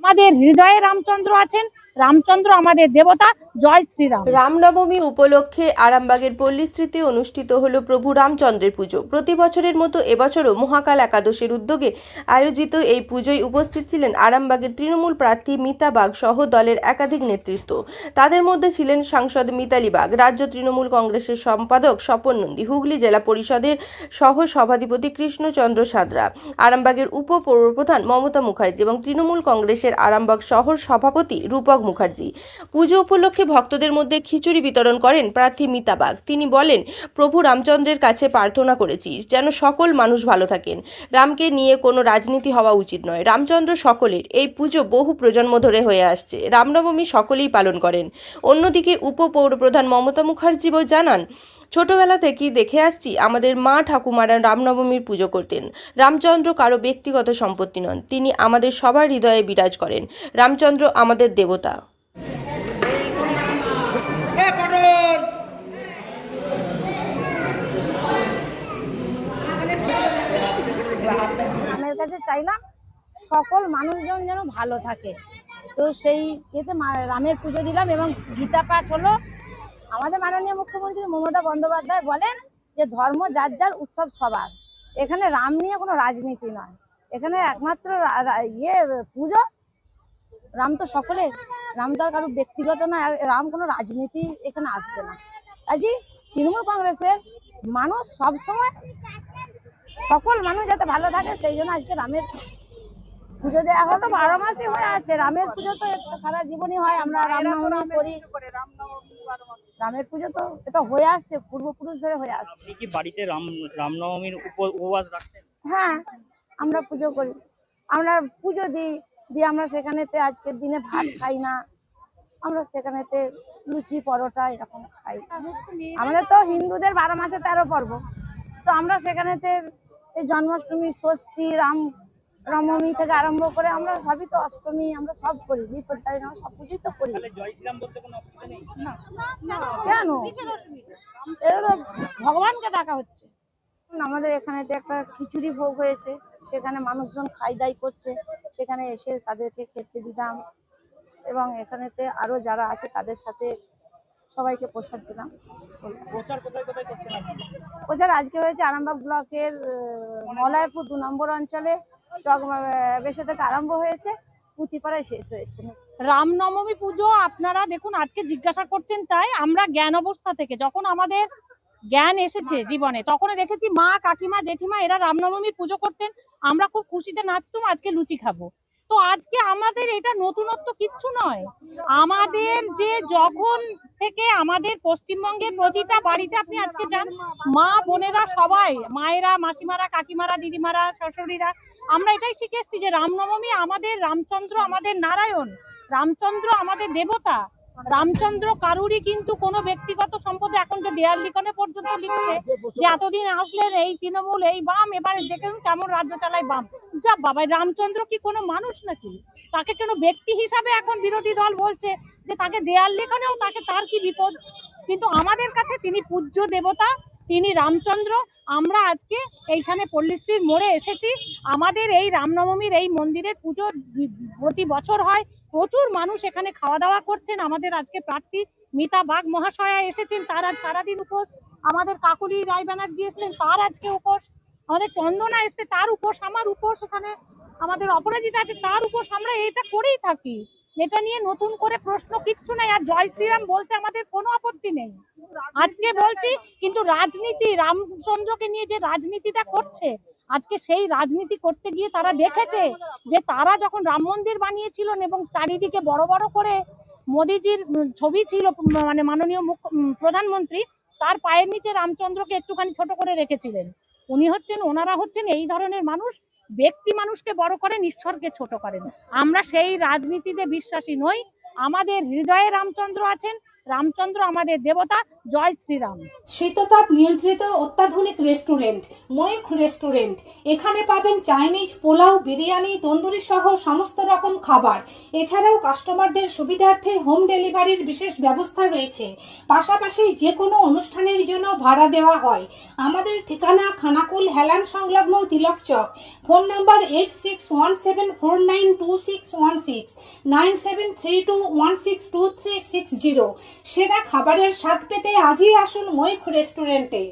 আমাদের হৃদয়ে রামচন্দ্র আছেন। রামচন্দ্র আমাদের দেবতা। জয় শ্রীরাম। রামনবমী উপলক্ষে আরামবাগের পল্লীস্মৃতি অনুষ্ঠিত হলো প্রভু রামচন্দ্রের পুজো। প্রতি বছরের মতো এবছরও মহাকাল একাদশীর উদ্যোগে আয়োজিত এই পুজোয় উপস্থিত ছিলেন আরামবাগের তৃণমূল প্রার্থী মিতা বাগ সহ দলের একাধিক নেতৃত্ব। তাদের মধ্যে ছিলেন সাংসদ মিতালি বাগ, রাজ্য তৃণমূল কংগ্রেসের সম্পাদক স্বপন নন্দী, হুগলি জেলা পরিষদের সহ সভাধিপতি কৃষ্ণচন্দ্র সাঁতরা, আরামবাগের উপ পৌরপ্রধান মমতা মুখার্জি এবং তৃণমূল কংগ্রেসের আরামবাগ শহর সভাপতি রূপক মুখার্জি। পুজো উপলক্ষে ভক্তদের মধ্যে খিচুড়ি বিতরণ করেন প্রার্থী মিতা বাগ। তিনি বলেন, প্রভু রামচন্দ্রের কাছে প্রার্থনা করেছি যেন সকল মানুষ ভালো থাকেন। রামকে নিয়ে কোনো রাজনীতি হওয়া উচিত নয়। রামচন্দ্র সকলের। এই পুজো বহু প্রজন্ম ধরে হয়ে আসছে। রামনবমী সকলেই পালন করেন। অন্যদিকে উপ পৌরপ্রধান মমতা মুখার্জি জানান, ছোটবেলা থেকেই দেখে আসছি আমাদের মা ঠাকুমারা রামনবমীর পুজো করতেন। রামচন্দ্র কারো ব্যক্তিগত সম্পত্তি নন, তিনি আমাদের সবার হৃদয়ে বিরাজ করেন। রামচন্দ্র আমাদের দেবতা। রামের কাছে চাইলাম সকল মানুষজন যেন ভালো থাকে। তো সেই ইয়েতে রামের পুজো দিলাম এবং গীতা পাঠ হলো। আমাদের মাননীয় মুখ্যমন্ত্রী মমতা বন্দ্যোপাধ্যায় বলেন যে ধর্ম যার যার, উৎসব সবার। এখানে রাম নিয়ে কোনো রাজনীতি নয়, এখানে একমাত্র পুজো। রাম তো সকলে, রাম তো আর কারো ব্যক্তিগত নয়, আর রাম কোনো রাজনীতি এখানে আসবে না। কাজে তৃণমূল কংগ্রেসের মানুষ সবসময় সকল মানুষ যাতে ভালো থাকে সেই জন্য আজকে রামের পুজো দেওয়া হতো। 12 মাসই হয়ে আছে। রামের পুজো তো সারা জীবনই হয়, আমরা রামনবমী করি। রামের পুজো তো এটা হয়ে আসছে, পূর্বপুরুষ ধরে হয়ে আসছে। আপনি কি বাড়িতে রামনবমীর উপবাস রাখতেন? হ্যাঁ, আমরা পুজো করি, আমরা পুজো দিই, দিয়ে আমরা সেখানেতে আজকের দিনে ভাত খাই না, আমরা সেখানেতে লুচি পরোটা এরকম খাই। আমাদের তো হিন্দুদের 12 মাসে 13 পর্ব, তো আমরা সেখানেতে এই জন্মাষ্টমী, ষষ্ঠী, রামনবমী থেকে আরম্ভ করে আমরা সবই তো, অষ্টমী আমরা সব করি, বিপত্তারিণী আমরা সব কিছুই তো করি। জয় শ্রীরাম বলতে কোনো অসুবিধা নেই? কেন? এটা তো ভগবানকে ডাকা হচ্ছে। আমাদের এখানেতে একটা খিচুড়ি ভোগ হয়েছে, সেখানে মানুষজন খাই দাই করছে, সেখানে এসে তাদেরকে খেতে দিলাম এবং এখানেতে আরো যারা আছে তাদের সাথে সবাইকে প্রসাদ দিলাম। প্রচার কোথায় কোথায় করছেন আপনি? প্রচার আজকে হয়েছে আরামবাগ ব্লকের মলয়পুর 2 নম্বর অঞ্চলে, চক বেশে থেকে আরম্ভ হয়েছে, পুঁতিপাড়ায় শেষ হয়েছে। রামনবমী পুজো আপনারা দেখুন আজকে জিজ্ঞাসা করছেন, তাই আমরা জ্ঞান অবস্থা থেকে যখন আমাদের জ্ঞান এসেছে জীবনে, তখন দেখেছি মা, কাকিমা, জেঠিমা এরা রামনবমীর পুজো করতেন। আমরা খুব খুশিতে নাচতাম আজকে লুচি খাবো। তো আজকে আমাদের এটা নতুনত্ব কিচ্ছু নয়। আমাদের যে যখন থেকে আমাদের পশ্চিমবঙ্গের প্রতিটা বাড়িতে আপনি আজকে যান, মা বোনেরা সবাই, মায়েরা, মাসিমারা, কাকিমারা, দিদিমারা, শাশুড়িরা, আমরা এটাই শিখে এসেছি যে রামনবমী আমাদের, রামচন্দ্র আমাদের নারায়ণ, রামচন্দ্র আমাদের দেবতা। রামচন্দ্র কারুরই কিন্তু কোনো ব্যক্তিগত সম্পদ। এখন যে দেয়াল লিখনে পর্যন্ত লিখছে যে এতদিন আসলেন এই তৃণমূল, এই বাম, এবারে দেখুন কেমন রাজ্য চালায় বাম। যা বাবা, রামচন্দ্র কি কোনো মানুষ নাকি? তাকে কোনো ব্যক্তি হিসাবে এখন বিরোধী দল বলছে যে তাকে দেয়াল লিখনেও তাকে, তার কি বিপদ? কিন্তু আমাদের কাছে তিনি পূজ্য দেবতা, তিনি রামচন্দ্র। আমরা আজকে এইখানে পল্লীশ্রীর মোড়ে এসেছি। আমাদের এই রামনবমীর এই মন্দিরের পুজো প্রতি বছর হয়, প্রচুর মানুষ এখানে খাওয়া দাওয়া করছেন। আমাদের আজকে প্রার্থী মিতা বাগ মহাশয়া এসেছেন, তার আজ সারাদিন উপোস। আমাদের কাকুলি রায় ব্যানার্জি এসেছেন, তার আজকে উপোস। আমাদের চন্দনা এসছে, তার উপোস। আমার উপোস, এখানে আমাদের অপরাজিতা আছে, তার উপোস। আমরা এটা করেই থাকি, এটা নিয়ে নতুন করে প্রশ্ন কিচ্ছু নাই। আর জয় শ্রীরাম বলতে আমাদের কোনো আপত্তি নেই, আজকে বলছি। কিন্তু রাজনীতি, রামচন্দ্রকে নিয়ে যে রাজনীতিটা করছে আজকে, সেই রাজনীতি করতে গিয়ে তারা দেখেছে যে তারা যখন রাম মন্দির বানিয়েছিলেন এবং চারিদিকে বড় বড় করে মোদিজির ছবি ছিল, মানে মাননীয় প্রধানমন্ত্রী, তার পায়ের নিচে রামচন্দ্রকে একটুখানি ছোট করে রেখেছিলেন। ওনারা হচ্ছেন এই ধরনের মানুষ, ব্যক্তি মানুষকে বড় করেন, ঈশ্বরকে ছোট করেন। আমরা সেই রাজনীতিতে বিশ্বাসী নই। আমাদের হৃদয়ে রামচন্দ্র আছেন। রামচন্দ্র আমাদের দেবতা। জয় শ্রীরাম। শীততাপ নিয়ন্ত্রিত অত্যাধুনিক রেস্টুরেন্ট ময়ূখ রেস্টুরেন্ট। এখানে পাবেন চাইনিজ, পোলাও, বিরিয়ানি, তন্দুরি সহ সমস্ত রকম খাবার। এছাড়াও কাস্টমারদের সুবিধার্থে হোম ডেলিভারির বিশেষ ব্যবস্থা রয়েছে। পাশাপাশি যে কোনো অনুষ্ঠানের জন্য ভাড়া দেওয়া হয়। আমাদের ঠিকানা খানাকুল হেলান সংলগ্ন তিলক চক। Phone number 8617492616, 9732162360। সেরা খাবারের স্বাদ পেতে আজই আসুন ময়ূখ রেস্টুরেন্টে।